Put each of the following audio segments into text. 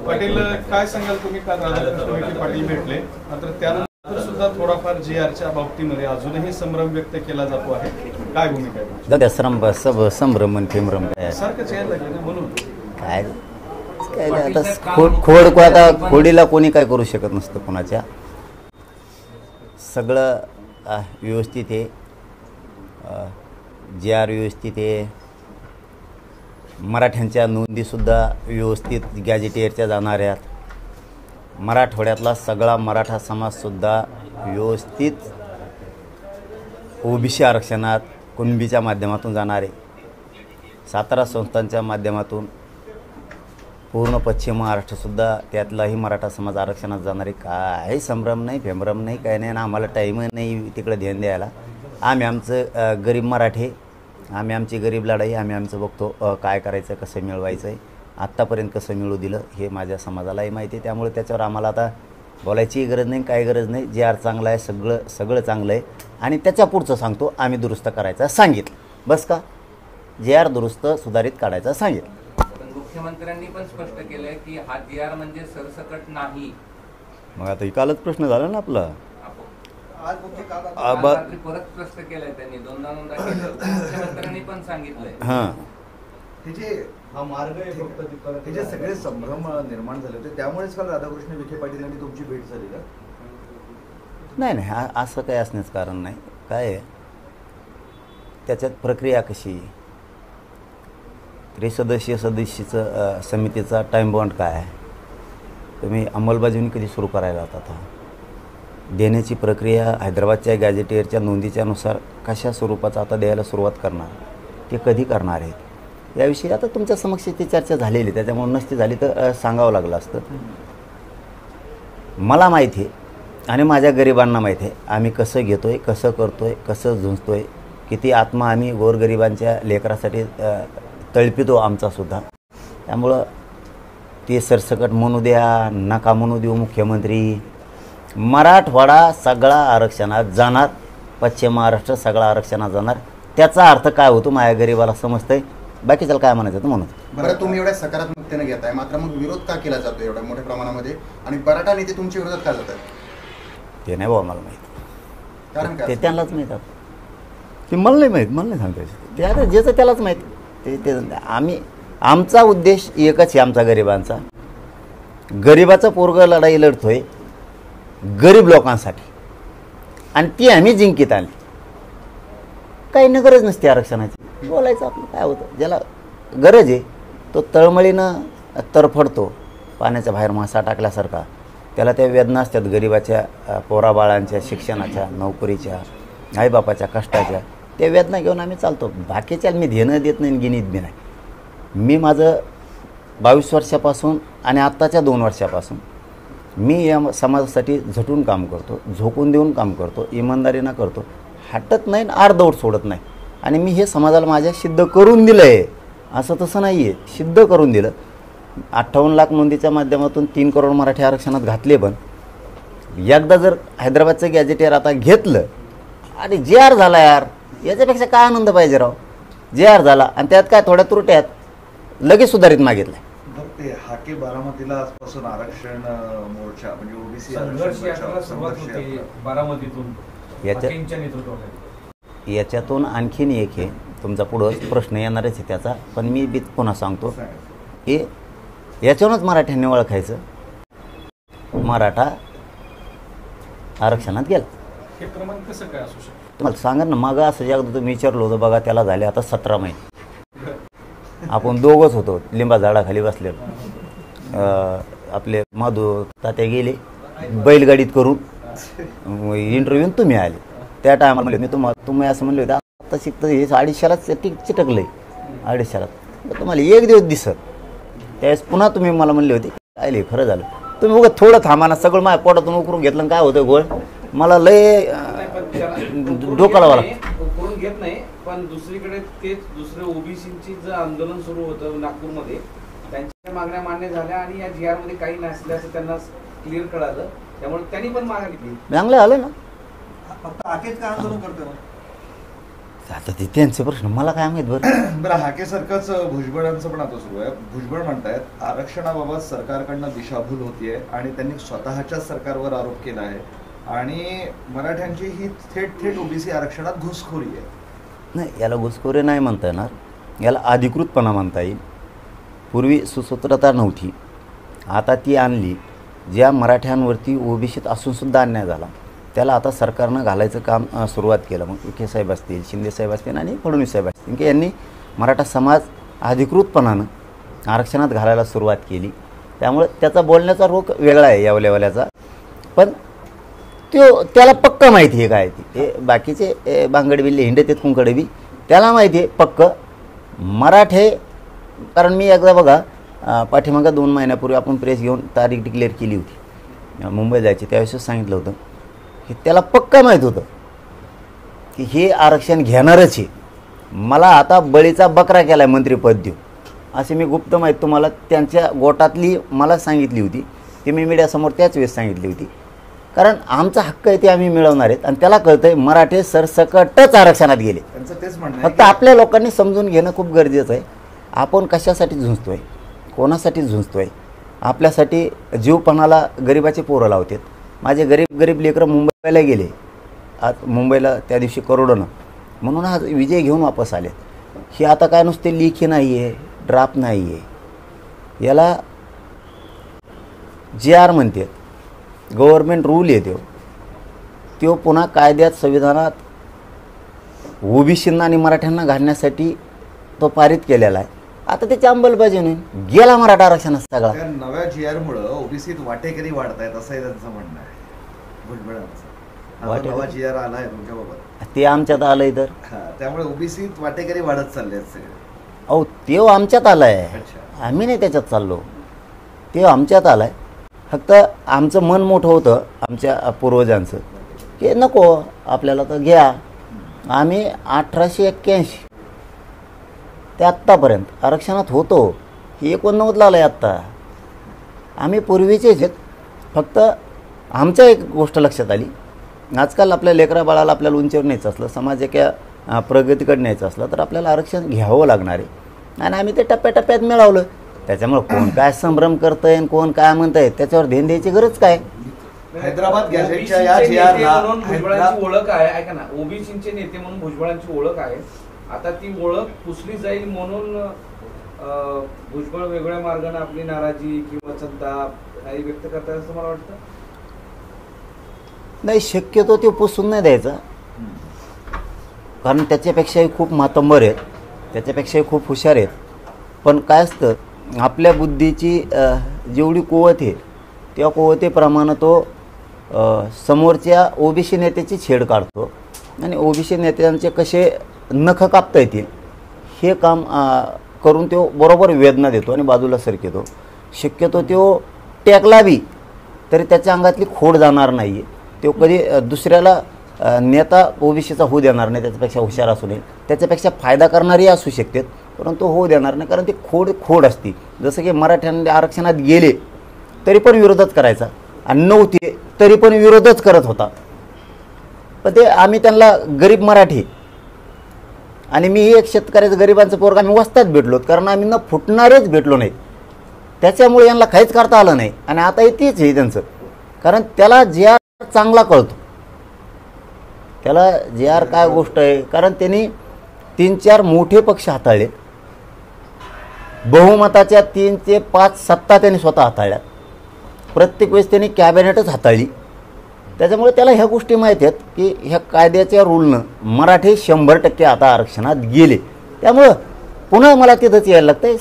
पाटील काय सांगाल तुम्ही? काल राधाकृष्ण विखे पाटील भेटले, मात्र त्यानंतर सुद्धा थोडाफार JRच्या बाबतीमध्ये अजूनही संभ्रम व्यक्त केला जातो आहे, काय भूमिका आहे? दादा संभ्रम फिमरम काय सारखंच यायला लागलं ना, म्हणून काय आता खोडीला कोणी काय करू शकत नसतं कोणाच्या. सगळं व्यवस्थित आहे, JR व्यवस्थित आहे, मराठ्यांच्या नोंदीसुद्धा व्यवस्थित गॅजेटियरच्या जाणार आहेत. मराठवाड्यातला सगळा मराठा समाजसुद्धा व्यवस्थित OBC आरक्षणात कुणबीच्या माध्यमातून जाणार आहे. सातारा संस्थांच्या माध्यमातून पूर्ण पश्चिम महाराष्ट्रसुद्धा त्यातलाही मराठा समाज आरक्षणात जाणार आहे. काही संभ्रम नाही, फेंभ्रम नाही, काही नाही. आणि आम्हाला टाईम नाही तिकडे ध्यान द्यायला. आम्ही आमचं गरीब मराठे, आम्ही आमची गरीब लढाई आम्ही आमचं बघतो, काय करायचं, कसं मिळवायचं आहे. आत्तापर्यंत कसं मिळू दिलं हे माझ्या समाजालाही माहिती आहे. त्यामुळे त्याच्यावर आम्हाला आता बोलायचीही गरज नाही, काही गरज नाही. JR चांगला आहे, सगळं चांगलं आहे. आणि त्याच्या पुढचं सांगतो, आम्ही दुरुस्त करायचं सांगितलं, बस का. JR दुरुस्त सुधारित काढायचा सांगितलं. मुख्यमंत्र्यांनी पण स्पष्ट केलंय की हा JR म्हणजे सरसकट नाही. मग आता कालच प्रश्न झाला ना आपला. परत स्पष्ट केलंय त्यांनी, दोनदा केलं. मुख्यमंत्र्यांनी पण सांगितलंय हां हा मार्ग आहे फक्त तिथे सगळे संभ्रम निर्माण झाले होते. त्यामुळेच काल राधाकृष्ण विखे पाटील यांनी तुमची भेट झाली का? नाही, असं काही असण्याचं कारण नाही. काय आहे त्याच्यात प्रक्रिया कशी, त्रिसदस्यीय समितीचा टाईम बॉन्ड काय आहे, तुम्ही अंमलबजावणी कधी सुरू करायला होता, देण्याची प्रक्रिया हैदराबादच्या गॅजेटियरच्या नोंदीच्यानुसार कशा स्वरूपाचा आता द्यायला सुरुवात करणार, ते कधी करणार आहेत याविषयी आता तुमच्या समक्ष ती चर्चा झालेली. त्याच्यामुळे नसती झाली तर सांगावं लागलं असतं. मला माहिती आहे आणि माझ्या गरिबांना माहिती आहे आम्ही कसं घेतो आहे, कसं करतो आहे, कसं झुंजतो आहे, किती आत्मा आम्ही गोरगरिबांच्या लेकरासाठी तळपितो आमचासुद्धा. त्यामुळं ते सरसकट म्हणू द्या, नका म्हणू देऊ मुख्यमंत्री, मराठवाडा सगळा आरक्षणात जाणार, पश्चिम महाराष्ट्र सगळा आरक्षणात जाणार. त्याचा अर्थ काय होतो माझ्या गरिबाला समजतंय. बाकीच्याला काय म्हणायचं तर म्हणून. बरं, तुम्ही एवढ्या सकारात्मकतेने घेताय, मात्र मग विरोध का केला जातो एवढ्या मोठ्या प्रमाणामध्ये आणि मराठा नेते तुमच्या विरोधात का जातात? ते नाही बाबा मला माहीत, कारण ते त्यांनाच माहीत. ते मला नाही माहीत, मला नाही सांगता. ते आता ज्याचं त्यालाच माहीत. ते आमचा उद्देश एकच आहे, आमचा गरिबांचा. गरिबाचा पोरगा लढाई लढतोय गरीब लोकांसाठी आणि ती आम्ही जिंकीत आणली. काही न गरज नसते आरक्षणाची. बोलायचं आपलं काय होतं, ज्याला गरज आहे तो तळमळीनं तरफडतो पाण्याच्या बाहेर मासा टाकल्यासारखा. त्याला त्या वेदना असतात गरिबाच्या, पोराबाळांच्या, शिक्षणाच्या, नोकरीच्या, आईबापाच्या कष्टाच्या. त्या वेदना घेऊन आम्ही चालतो. बाकीच्या मी घेणं देत नाही, गिनीत बी नाही. मी माझं 22 वर्षापासून आणि आत्ताच्या 2 वर्षापासून मी या समाजासाठी झटून काम करतो, झोकून देऊन काम करतो, इमानदारीनं करतो, हटत नाही, अर्धवट सोडत नाही. आणि मी हे समाजाला माझ्या सिद्ध करून दिलं आहे. असं तसं नाही आहे, सिद्ध करून दिलं. 58 लाख नोंदीच्या माध्यमातून 3 करोड मराठी आरक्षणात घातले. पण एकदा जर हैदराबादचं गॅजेटियर आता घेतलं आणि JR झाला, यार याच्यापेक्षा काय आनंद पाहिजे राव. JR झाला आणि त्यात काय थोड्या त्रुट्यात लगेच सुधारित मागितलं. ते हाके बारामतीला आजपासून आरक्षण मोर्चा म्हणजे OBC सुरुवात होते बारामतीतून हाकेंच्या नेतृत्वाखाली. याच्यातून आणखीन एक आहे तुमचा पुढं प्रश्न येणारच आहे त्याचा, पण मी बी पुन्हा सांगतो की याच्यावरूनच मराठ्यांनी ओळखायचं मराठा आरक्षणात गेला. हे प्रमाण कसं काय असू शकतं तुम्हाला सांगा ना. मग असं एकदा तुम्ही विचारलं होतं बघा, त्याला झाले आता 17 महिने. आपण दोघंच होतो लिंबा झाडाखाली बसलेलो. आपले माधू तात्या गेले बैलगाडीत करून, इंटरव्ह्यून तुम्ही आले. त्या टायमाला म्हणले तुम्ही असं म्हणले होते आता शिकतं हे 250लाच चिटकलं आहे. 250लाच तुम्हाला एक दिवस दिसत. त्यावेळेस पुन्हा तुम्ही मला म्हणले होते आले, खरं झालं. तुम्ही बघा थोडं थांबा ना, सगळं माझ्या पोटातून उकरून घेतलं काय होतं गोळ. मला लय डोका लावाला करून घेत नाही. पण दुसरीकडे तेच दुसरे OBCची जे आंदोलन सुरू होतं नागपूरमध्ये, त्यांच्या मागण्या मान्य झाल्या आणि या JR मध्ये काही नसल्याचं त्यांना क्लिअर कळालं. त्यामुळे त्यांनी पण मागणी केली. चांगलं आलं ना. फक्त आखेच का आंदोलन करतो आता ते त्यांचे प्रश्न, मला काय माहित बरं. बरं, हाकेसारखंच भुजबळांचं पण आता सुरू आहे. भुजबळ म्हणतायत आरक्षणाबाबत सरकारकडनं दिशाभूल होतीये आणि त्यांनी स्वतःच्या सरकारवर आरोप केला आहे आणि मराठ्यांची ही थेट थेट ओबीसी आरक्षणात घुसखोरी आहे. नाही, याला घुसखोरी नाही म्हणता येणार, याला अधिकृतपणा म्हणता येईल. पूर्वी सुसूत्रता नव्हती, आता ती आणली. ज्या मराठ्यांवरती ओबीसीत असूनसुद्धा अन्याय झाला त्याला आता सरकारनं घालायचं काम सुरुवात केलं. मग विखे साहेब असतील, शिंदे साहेब असतील आणि फडणवीस साहेब असतील की यांनी मराठा समाज अधिकृतपणानं आरक्षणात घालायला सुरुवात केली. त्यामुळे त्याचा बोलण्याचा रोख वेगळा आहे या लेवल्याचा. पण त्याला पक्का माहिती आहे काय ते बाकीचे बांगडबिल्ले हिंडे कुंकडे बी त्याला माहिती आहे पक्क मराठे. कारण मी एकदा बघा पाठीमागं 2 महिन्यापूर्वी आपण प्रेस घेऊन तारीख डिक्लेअर केली होती मुंबई जायची, त्यावेळेस सांगितलं होतं की त्याला पक्का माहीत होतं की हे आरक्षण घेणारच आहे. मला आता बळीचा बकरा केला आहे मंत्रिपद देऊ असे मी गुप्त माहीत तुम्हाला त्यांच्या गोटातली मला सांगितली होती. ती मी मीडियासमोर त्याच वेळेस सांगितली होती. कारण आमचा हक्क आहे ते आम्ही मिळवणार आहेत आणि त्याला कळतंय मराठे सरसकटच आरक्षणात गेले. त्यांचं तेच म्हणणं फक्त आपल्या लोकांनी समजून घेणं खूप गरजेचं आहे. आपण कशासाठी झुंजतोय, कोणासाठी झुंजतोय. आपल्यासाठी जीवपणाला गरिबाचे पोरं लावतात. माझे गरीब लेकरं मुंबईला गेले, आज मुंबईला त्या दिवशी करोडोनं, म्हणून आज विजय घेऊन वापस आले. हे आता काय नुसते लिखी नाही आहे, ड्राफ्ट नाही आहे, याला JR म्हणतात, गव्हर्मेंट रूल येतो. तो पुन्हा कायद्यात संविधानात ओबीसींना आणि मराठ्यांना घालण्यासाठी तो पारित केलेला आहे. आता त्याची अंमलबजावणी गेला मराठा आरक्षणाचा सगळा. त्या नव्या GR मुळे ओबीसीत वाटेकरी वाढतायत असंही त्यांचं म्हणणं आहे भुजबळांचं. आता नवा GR आला आहे तुमच्याबाबत, ते आमच्यात आलंय तर त्यामुळे ओबीसीत वाटेकरी वाढत चालले आहेत सगळे. अहो ते आमच्यात आलं आहे, अच्छा. आम्ही नाही त्याच्यात चाललो, ते आमच्यात आलं आहे. फक्त आमचं मन मोठं होतं आमच्या पूर्वजांचं की नको आपल्याला तर घ्या. आम्ही 1881 ते आत्तापर्यंत आरक्षणात होतो. हे 89ला आलं आहे आत्ता. आम्ही पूर्वीचेच आहेत. फक्त आमच्या एक गोष्ट लक्षात आली, आजकाल आपल्या लेकरा बाळाला आपल्याला उंचीवर न्यायचं असलं, समाज एका प्रगतीकडे न्यायचं असलं तर आपल्याला आरक्षण घ्यावं लागणार आहे. आणि आम्ही ते टप्प्याटप्प्यात मिळवलं. त्याच्यामुळे कोण काय संभ्रम करतंय आणि कोण काय म्हणतंय त्याच्यावर ध्यान द्यायची गरज काय. हैदराबाद गॅझेटच्या या ओबीसीचे नेते GR म्हणून भुजबळांची ओळख आहे, ऐका ना, ओबीसीचे नेते म्हणून भुजबळांची ओळख आहे. आता ती ओळख पुसली जाईल म्हणून भुजबळ वेगळ्या मार्गाने आपली नाराजी किंवा संताप काही व्यक्त करतात असं मला वाटतं. नाही, शक्यतो ते पुसून नाही द्यायचा. कारण त्याच्यापेक्षाही खूप मातंबर आहेत, त्याच्यापेक्षाही खूप हुशार आहेत. पण काय असतं, आपल्या बुद्धीची जेवढी कुवत आहे त्या कुवतेप्रमाणे तो समोरच्या ओबीसी नेत्याची छेड काढतो आणि ओबीसी नेत्यांचे कसे नख कापता येतील हे काम करून तो बरोबर वेदना देतो आणि बाजूला सरकेतो. शक्यतो तो टेकला बी तरी त्याच्या अंगातली खोड जाणार नाही आहे. तो कधी दुसऱ्याला नेता ओबीसीचा होऊ देणार नाही. त्याच्यापेक्षा हुशार असू नये, त्याच्यापेक्षा फायदा करणारी असू शकतात, परंतु होऊ देणार नाही. कारण ती खोड असती. जसं की मराठ्यांना आरक्षणात गेले तरी पण विरोधच करायचा आणि नव्हते तरी पण विरोधच करत होता. पण ते आम्ही त्यांना गरीब मराठी आणि मी एक शेतकऱ्याचं गरिबांचं पोरग आम्ही वस्तात भेटलो, कारण आम्ही न फुटणारेच भेटलो नाहीत. त्याच्यामुळे यांना काहीच करता आलं नाही. आणि आता तेच आहे त्यांचं, कारण त्याला JR चांगला कळतो. त्याला JR काय गोष्ट आहे, कारण त्यांनी 3-4 मोठे पक्ष हाताळले. बहुमताच्या 3 ते 5 सत्ता त्यांनी स्वतः हाताळल्या. प्रत्येक वेळेस त्यांनी कॅबिनेटच हाताळली. त्याच्यामुळे त्याला ह्या गोष्टी माहीत आहेत की ह्या कायद्याच्या रूलनं मराठी 100% आता आरक्षणात गेले. त्यामुळं पुन्हा मला तिथंच यायला लागतं आहे.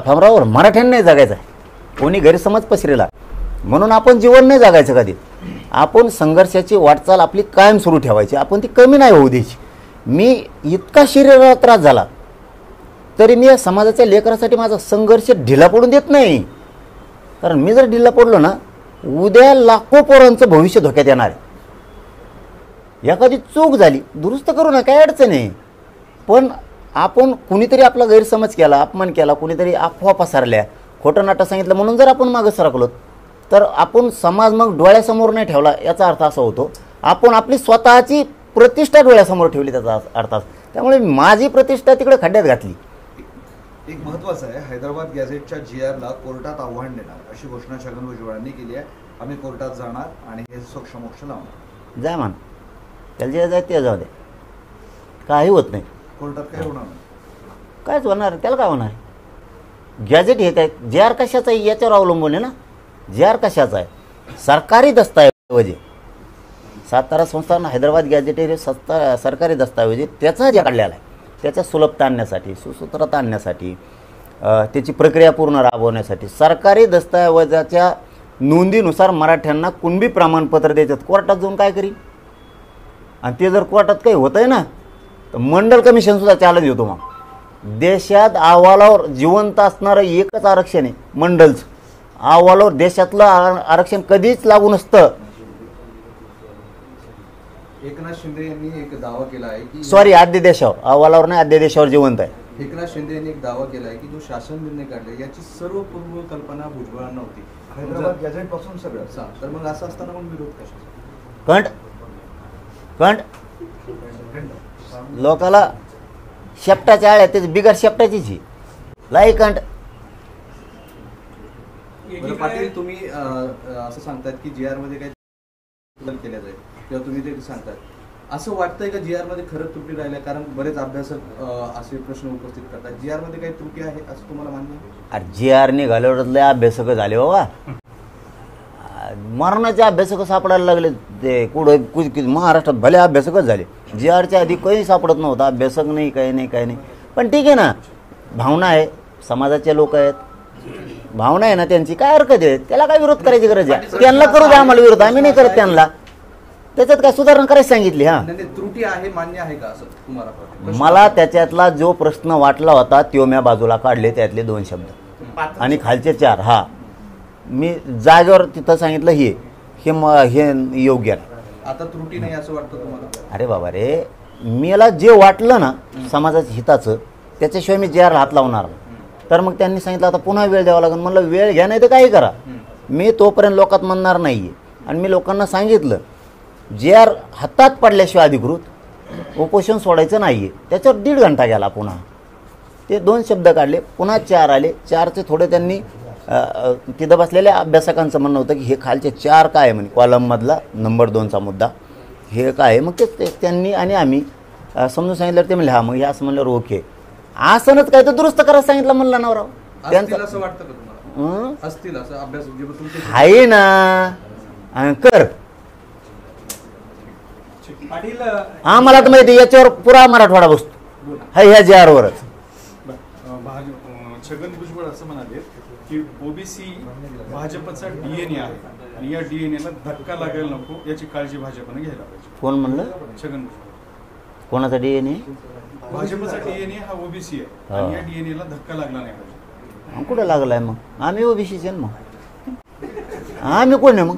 फमरावर मराठ्यांना नाही जगायचं आहे. कोणी गैरसमज पसरेला म्हणून आपण जीवन नाही जगायचं कधी. आपण संघर्षाची वाटचाल आपली कायम सुरू ठेवायची, आपण ती कमी नाही होऊ द्यायची. मी इतका शरीराला त्रास झाला तरी मी या समाजाच्या लेकरासाठी माझा संघर्ष ढिला पडून देत नाही. कारण मी जर ढिला पडलो ना, उद्या लाखो पोरांचं भविष्य धोक्यात येणार आहे. एखादी चूक झाली दुरुस्त करू नका, काही अडचण नाही. पण आपण कुणीतरी आपला गैरसमज केला, अपमान केला, कुणीतरी अफवा पसरल्या, खोटं नाटं सांगितलं म्हणून जर आपण मागं सरकलो तर आपण समाज मग डोळ्यासमोर नाही ठेवला. याचा अर्थ असा होतो आपण आपली स्वतःची प्रतिष्ठा डोळ्यासमोर ठेवली त्याचा अर्थ असतो. त्यामुळे माझी प्रतिष्ठा तिकडे खड्ड्यात घातली. एक महत्वाचं आहे, हैदराबाद गॅझेटच्या GRला कोर्टात आव्हान देणार अशी घोषणा छगन भुजबळांनी केली आहे. आम्ही कोर्टात जाणार आणि हे सोक्षमोक्ष लावणार. जा मान, त्याला जे जाय ते जाऊ दे, काही होत नाही. कोर्टात काही होणार नाही. कायच होणार, त्याला काय होणार. गॅझेट हे काय GR कशाचं आहे याच्यावर अवलंबून आहे ना. GR कशाचा आहे, सरकारी दस्तऐवज. सातारा संस्थान हैदराबाद गॅझेट हे सरकारी दस्तऐवज त्याचा जे काढलेला आहे, त्याच्या सुलभता आणण्यासाठी, सुसूत्रता आणण्यासाठी, त्याची प्रक्रिया पूर्ण राबवण्यासाठी सरकारी दस्तऐवजाच्या नोंदीनुसार मराठ्यांना कुणबी प्रमाणपत्र द्यायचं. कोर्टात जाऊन काय करी, आणि ते जर कोर्टात काही होतं आहे ना तर मंडल कमिशनसुद्धा चॅलेंज देतो. मग देशात अहवालावर जिवंत असणारं एकच आरक्षण आहे मंडलचं. अहवालावर देशातलं आरक्षण कधीच लागू नसतं. एकनाथ शिंदे यांनी एक दावा केला आहे की सॉरी, अध्यादेशावर, अहवालावर नाही, अध्यादेशावर जिवंत आहे. एकनाथ शिंदे यांनी एक दावा केला आहे की जो शासन निर्णय काढले याची सर्व पूर्व कल्पना भुजबळांना होती. हैदराबाद गॅझेट पासून सगळं. तर मग असं असताना मग विरोध कशाचा? कंट लोकाला शेपटाच्या आळ्या त्याची बिगर शेपटाचीच लाई कंट. बरं पाटील, तुम्ही असं सांगतात की GR मध्ये काही बदल केल्या जाईल किंवा तुम्ही ते सांगतात, असं वाटतंय का GR मध्ये खरंच त्रुटी राहिल्या? कारण बरेच अभ्यासक असे प्रश्न उपस्थित करतात. GR मध्ये काही त्रुटी आहे असं तुम्हाला मान्य आहे? अरे GR निघाल्यावर अभ्यासक झाले बाबा, मरणाचे अभ्यासक सापडायला लागले. ते कुठं महाराष्ट्रात भले अभ्यासकच झाले. GRच्या आधी काही सापडत नव्हता, अभ्यासक नाही, काही नाही. पण ठीक आहे ना, भावना आहे, समाजाचे लोक आहेत, भावना आहे ना त्यांची, काय हरकत आहे, त्याला काय विरोध करायची गरज आहे. त्यांना करू द्या आम्हाला विरोध, आम्ही नाही करत त्यांना. त्याच्यात काय सुधारणा करायची सांगितली. हां, त्रुटी आहे मान्य आहे का असं तुम्हाला? मला त्याच्यातला जो प्रश्न वाटला होता तो मी बाजूला काढले, त्यातले 2 शब्द आणि खालचे 4. हा, मी जागेवर तिथं सांगितलं हे योग्य आहे. आता त्रुटी नाही असं वाटतं तुम्हाला? अरे बाबा रे, मला जे वाटलं ना समाजाच्या हिताचं त्याच्याशिवाय मी GR हात लावणार. तर मग त्यांनी सांगितलं आता पुन्हा वेळ द्यावा लागेल. म्हणलं वेळ घ्या, नाही तर काही करा, मी तोपर्यंत लोकात म्हणणार नाही आहे. आणि मी लोकांना सांगितलं GR हातात पडल्याशिवाय अधिकृत उपोषण सोडायचं नाही आहे. त्याच्यावर 1.5 घंटा गेला. पुन्हा ते 2 शब्द काढले, पुन्हा 4 आले. 4चे थोडे त्यांनी तिथं बसलेल्या अभ्यासकांचं म्हणणं होतं की हे खालचे 4 काय आहे म्हणे, कॉलममधला नंबर 2चा मुद्दा हे काय आहे. मग ते त्यांनी आणि आम्ही समजून सांगितलं. ते म्हणले हा, मग हे असं म्हणलं ओके, असंच काय तर दुरुस्त करायला सांगितलं म्हणलं नवराव. त्यांचं असं वाटतं का तुम्हाला? असतील असं अभ्यास आहे ना, कर. आम्हाला तर माहिती याच्यावर पुरा मराठवाडा बसतो ह्या GRवरच. छगन भुजबळ असं म्हणाले की OBC भाजपचा DNA आहे आणि या DNA ला धक्का लागायला नको याची काळजी भाजपने घ्यायला पाहिजे. कोण म्हणलं? छगन भुजबळ. कोणाचा DNA? भाजपचा DNA हा OBC आहे आणि या DNA ला धक्का लागला नाही पाहिजे. कुठं लागलाय मग? आम्ही OBCचे ना, मग आम्ही कोण आहे मग?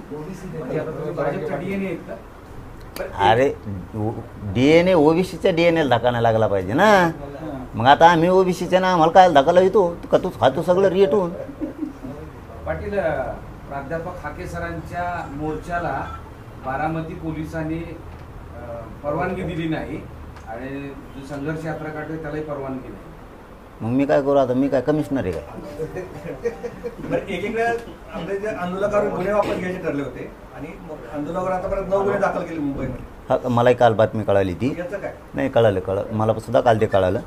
अरे DNA OBCच्या DNA ला धक्का नाही लागला पाहिजे ना. मग आता आम्ही OBCचे ना, आम्हाला काय धक्का येतो का? तू खातो सगळं रेटून. पाटील, प्राध्यापक हाके सरांच्या मोर्चाला बारामती पोलिसांनी परवानगी दिली नाही आणि जो संघर्ष यात्रा काढते त्यालाही परवानगी नाही. मग मी काय करू आता? मी काय कमिशनर आहे काय? एकीकडे आपले जे आंदोलकांवर गुन्हे वापस घ्यायचे ठरले होते आणि आंदोलकांवर आतापर्यंत 9 गुन्हे दाखल केले मुंबईमध्ये. हा, मलाही काल बातमी कळाली ती. याचं काय? नाही, कळलं मला सुद्धा काल ते कळालं.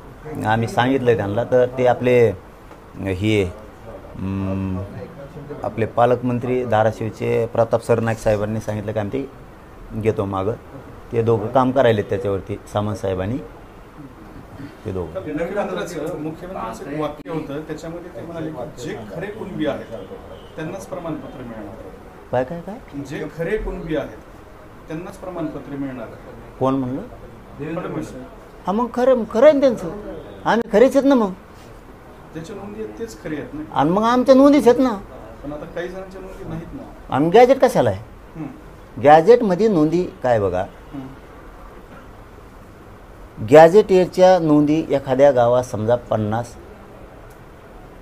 आम्ही सांगितलं त्यांना. तर ते आपले आपले पालकमंत्री धाराशिवचे प्रताप सरनाईक साहेबांनी सांगितलं की आम्ही ते घेतो मागं. ते दोघं काम करायले त्याच्यावरती, सामंत साहेबांनी. ते दोघं मुख्यमंत्र्यांचं एक वाक्य होतं, त्याच्यामध्ये ते म्हणाले की जे खरे कुणबी आहेत त्यांनाच प्रमाणपत्र मिळणार. काय काय काय जे खरे कुणबी आहेत त्यांनाच प्रमाणपत्र मिळणार. कोण म्हणलं? फडणवीस. हा, मग खरं आहे ना त्यांचं. आम्ही खरेच आहेत ना. मग त्याच्या नोंदी आहेत तेच खरे आहेत ना. आणि मग आमच्या नोंदीच आहेत ना. पण आता काही जणांच्या नोंदी नाहीत ना. आणि गॅजेट कशाला आहे? गॅजेटमध्ये नोंदी काय बघा, गॅजेटेरच्या नोंदी एखाद्या गावात समजा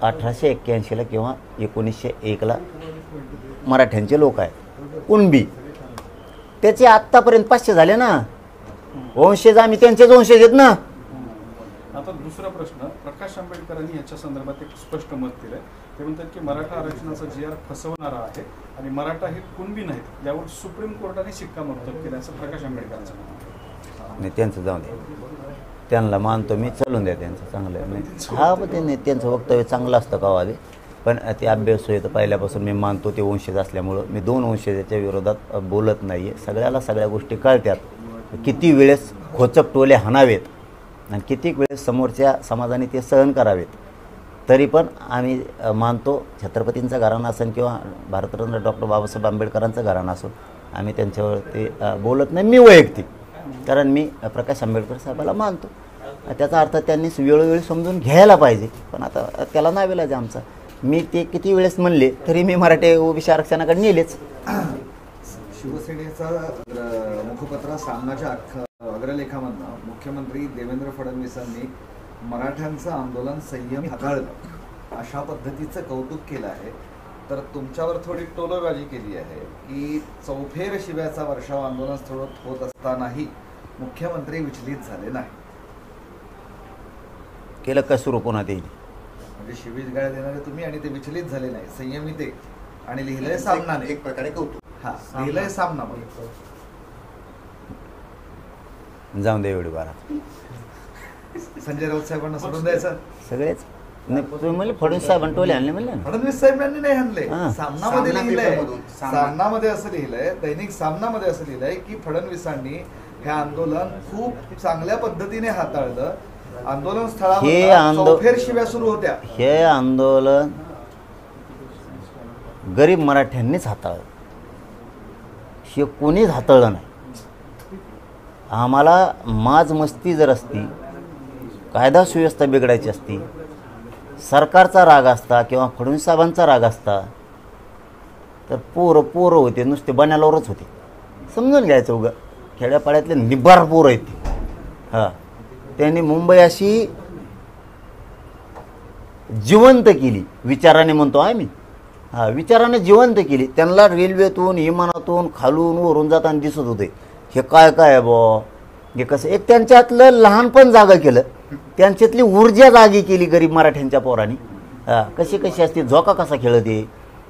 1881ला किंवा 1901ला मराठ्यांचे लोक आहेत कुणबी, त्याचे आत्तापर्यंत 500 झाले ना. वंशज आम्ही त्यांचेच वंशज आहेत ना. आता दुसरा प्रश्न, प्रकाश आंबेडकरांनी याच्या संदर्भात एक स्पष्ट मत दिलंय. ते म्हणतात की मराठा आरक्षणाचा जी आर फसवणारा आहे आणि मराठा हे कुणबी नाहीत, यावर सुप्रीम कोर्टाने शिक्कामोर्तब केलं असं प्रकाश आंबेडकरांचं म्हणणं आहे. नाही त्यांचं जाऊ दे, त्यांना मानतो मी, चालून द्या त्यांचं चांगलं आहे. हा पण ते त्यांचं वक्तव्य चांगलं असतं का वादे, पण ते अभ्यास होतं पहिल्यापासून मी मानतो ते वंशज असल्यामुळं मी दोन वंशजाच्या विरोधात बोलत नाही आहे. सगळ्याला सगळ्या गोष्टी कळतात. किती वेळेस खोचक टोले हाणावेत आणि कितीक वेळेस समोरच्या समाजाने ते सहन करावेत, तरी पण आम्ही मानतो छत्रपतींचा घराणा असेल किंवा भारतरत्न डॉक्टर बाबासाहेब आंबेडकरांचं घराणं असून आम्ही त्यांच्यावर ते बोलत नाही. मी वैयक्तिक, कारण मी प्रकाश आंबेडकर साहेबाला मानतो. त्याचा अर्थ त्यांनी वेळोवेळी समजून घ्यायला पाहिजे, पण आता त्याला नावेलाज आमचा. मी ते किती वेळेस म्हणले तरी मी मराठी ओबीसी आरक्षणाकडे नेलेच. शिवसेनेचं मुखपत्र सामनाच्या अग्रलेखामधनं मुख्यमंत्री देवेंद्र फडणवीसांनी मराठ्यांचं आंदोलन संयमी हाताळलं अशा पद्धतीचं कौतुक केलं आहे. तर तुमच्यावर थोडी टोलबाजी केली आहे की चौफेर शिव्याचा वर्षाव आंदोलन स्थळ होत असतानाही मुख्यमंत्री विचलित झाले नाही. केलं का सुरू पुन्हा ते, म्हणजे शिवीगाळ देणारे तुम्ही आणि ते विचलित झाले नाही, संयमी ते, आणि लिहिलंय सामनाने. एक प्रकारे कौतुक. हा, लिहिलंय सामनामध्ये. जाऊन दे एवढी बारा संजय राऊत साहेबांना सोडून द्यायचं सगळेच. नाही तुम्ही म्हणले फडणवीस साहेबांनी टोले आणले म्हणले ना. फडणवीस साहेबांनी नाही आणले, हां. सामनामध्ये सामना लिहिलंय. पेपरमधून. सामनामध्ये असं लिहिलंय, दैनिक सामनामध्ये असं लिहिलंय की फडणवीसांनी हे आंदोलन खूप चांगल्या पद्धतीने हाताळलं. आंदोलन स्थळावर चौफेर शिव्या सुरू होत्या. हे आंदोलन गरीब मराठ्यांनीच हाताळलं, हे कोणीच हाताळलं नाही. आम्हाला माज मस्ती जर असती, कायदा सुव्यवस्था बिघडायची असती, सरकारचा राग असता किंवा फडणवीस साहेबांचा राग असता, तर पोरं होते नुसते बनायलावरच होते. समजून घ्यायचं उगा, खेड्यापाड्यातले निब्बार पोरं आहेत ते. हां, त्यांनी मुंबई अशी जिवंत केली विचाराने, म्हणतो आम्ही. हां, विचाराने जिवंत केली. त्यांना रेल्वेतून विमानातून खालून वरून जाताना दिसत होते. हे काय आहे बॉ, हे कसं. एक त्यांच्यातलं लहानपण जागा केलं, त्यांच्यातली ऊर्जा जागी केली गरीब मराठ्यांच्या पोरांनी. हां, कशी असते, झोका कसा खेळते,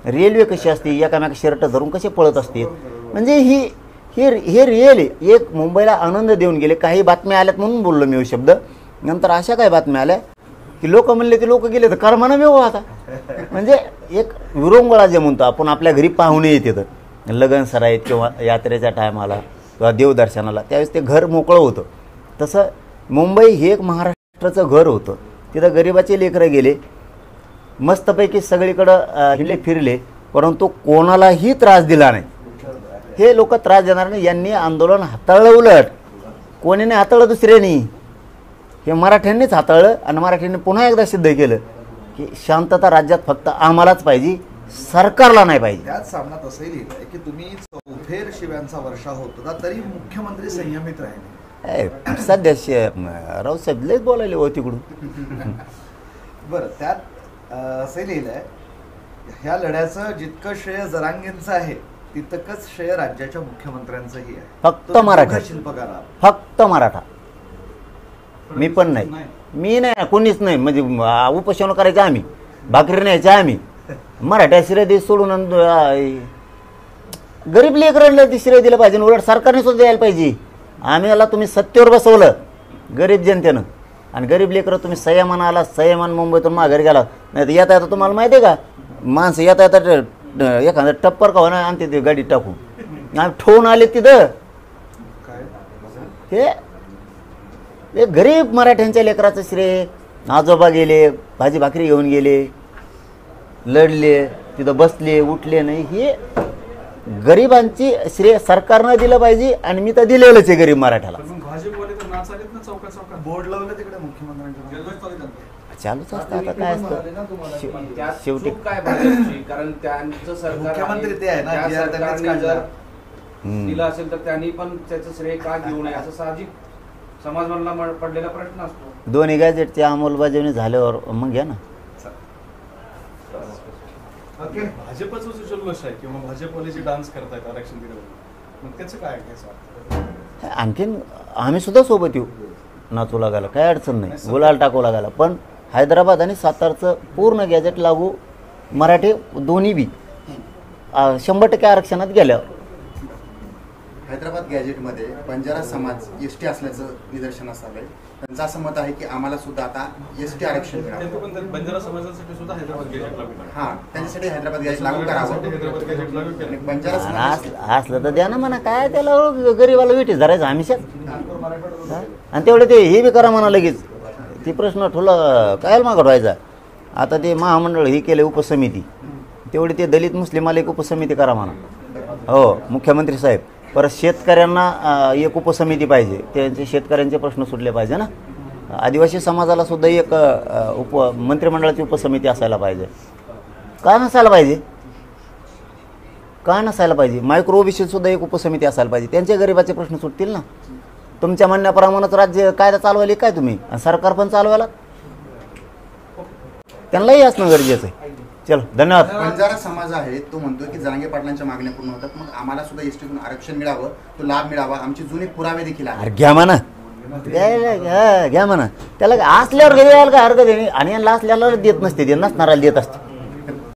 रेल्वे कशी असते, एकामेका शर्ट धरून कसे पळत असते. म्हणजे हे रिअल आहे. एक मुंबईला आनंद देऊन गेले. काही बातम्या आल्यात म्हणून बोललो मी शब्द. नंतर अशा काही बातम्या आल्या की लोक म्हणले ते लोक गेले तर कर्मानं मिळू आता. म्हणजे एक विरंगुळा जे म्हणतो आपण, आपल्या घरी पाहुणे येते तर लग्न सराईत किंवा यात्रेच्या टायमाला किंवा देवदर्शनाला, त्यावेळेस ते घर मोकळं होतं. तसं मुंबई हे एक महाराष्ट्राचं घर होतं. तिथं गरिबाचे लेकरं गेले, मस्तपैकी सगळीकडं हिले फिरले, परंतु कोणालाही त्रास दिला नाही. हे लोक त्रास देणार नाही. यांनी आंदोलन हाताळलं, उलट कोणी नाही हाताळलं दुसऱ्यानी, हे मराठ्यांनीच हाताळलं. आणि मराठ्यांनी पुन्हा एकदा सिद्ध केलं की शांतता राज्यात फक्त आम्हालाच पाहिजे, सरकारला नाही पाहिजे. त्याच सामनात असंही लिहिलंय की तुम्ही चौफेर शिव्यांचा वर्षाव होत होता तरी मुख्यमंत्री संयमित राहिले. सध्या रावसाहेब लयच बोलायले हो तिकडून. बरं, त्यात असंही लिहिलंय, ह्या लढ्याचं जितकं श्रेय जरांगेंचं आहे तितकंच श्रेय राज्याच्या मुख्यमंत्र्यांचंही आहे. फक्त मराठा, शिल्पकार आहात. फक्त मराठा. मी पण नाही, मी नाही, कोणीच नाही. म्हणजे उपोषण करायचं आम्ही, भाकरी न्यायचं आम्ही. मराठा श्रेय देश सोडून गरीब लेकरांना ते श्रेय दिलं पाहिजे. उलट सरकारने सुद्धा द्यायला पाहिजे. आम्हाला तुम्ही सत्तेवर बसवलं गरीब जनतेनं, आणि गरीब लेकरं तुम्ही संयमान आला, संयमान मुंबईतून माघारी गेला. नाही तर येता येता तुम्हाला माहिती आहे का, माणसं येता येता एखादं टप्पर का होणार आणते ते गाडीत टाकून. आम्ही ठेवून आले तिथं. हे गरीब मराठ्यांच्या लेकराचं श्रेय. आजोबा गेले, भाजी भाकरी घेऊन गेले, लढले, तिथं बसले, उठले नाही. हे गरिबांची श्रेय सरकारनं दिलं पाहिजे, आणि मी तर दिलेलंच आहे गरीब मराठ्याला. भाजपवाले तर नाचालेत ना चौका चौकात, बोर्ड लावलं तिकडे मुख्यमंत्र्यांच्या. चालूच असतं. आता काय असतं शेवटी काय भाजपची, कारण त्यांचं सरकार मुख्यमंत्री ते आहे ना, त्या जे त्यांनीच सरकारने काढलं. जर दिलं असेल तर त्यांनी पण त्याचं श्रेय का घेऊ नये, असं साहजिक समाजाला पडलेला प्रश्न असतो. दोन्ही गॅजेटची अंमलबजावणी झाल्यावर मग घ्या ना. भाजपचं जो जल्लोष आहे किंवा भाजपवाले जे डान्स करतायत आरक्षण दिल्यावर, मग त्याचं काय घ्यायचं वाटतं? आणखीन आम्ही सुद्धा सोबत येऊ नाचू लागायला, काही अडचण नाही, गुलाल टाकू लागायला. पण हैदराबाद आणि सातारचं पूर्ण गॅजेट लागू मराठी दोन्ही बी 100% आरक्षणात गेल्यावर. हैदराबाद गॅजेटमध्ये बंजारा समाज एसटी असल्याचं निदर्शनास आलंय. त्यांचं असं मत आहे की आम्हाला सुद्धा आता एसटी आरक्षण मिळावं. बंजारा समाजासाठी सुद्धा हैदराबाद गॅजेट लागू करा. हा, त्यांच्यासाठी हैदराबाद गॅजेट लागू करावं. हैदराबाद गॅजेट लागू करा. आणि बंजारा समाज असलं तर द्या ना म्हणा, काय त्याला गरीबाला विटी धरायचं हमेशा. आणि तेवढे ते हे बी करा म्हणा लगेच. ती प्रश्न ठुला काय मागं व्हायचा. आता ते महामंडळ हे केले उपसमिती, तेवढी ते दलित मुस्लिमाला एक उपसमिती करा म्हणा. हो मुख्यमंत्री साहेब. परत शेतकऱ्यांना एक उपसमिती पाहिजे, त्यांचे शेतकऱ्यांचे प्रश्न सुटले पाहिजे ना. आदिवासी समाजाला सुद्धा एक मंत्रिमंडळाची उपसमिती असायला पाहिजे. का नसायला पाहिजे, का नसायला पाहिजे. मायक्रो ओबीसी सुद्धा एक उपसमिती असायला पाहिजे, त्यांच्या गरिबाचे प्रश्न सुटतील ना. तुमच्या म्हणण्याप्रमाणेच राज्य कायदा चालवायला काय तुम्ही, सरकार पण चालवायला, त्यांनाही असणं गरजेचं आहे. चलो धन्यवाद. बंजारा समाज आहे तो म्हणतो की जरांगे पाटलांच्या मागण्या पूर्ण होतात, मग आम्हाला सुद्धा एसटीतून आरक्षण मिळावं, तो लाभ मिळावा. आमचे जुने पुरावे देखील आहेत. अरे घ्या म्हणा, घ्या म्हणा. त्याला असल्यावर घ्यायला काय हरकत आहे. आणि यांना असल्याला देत नसते, ते नसणारा देत असते.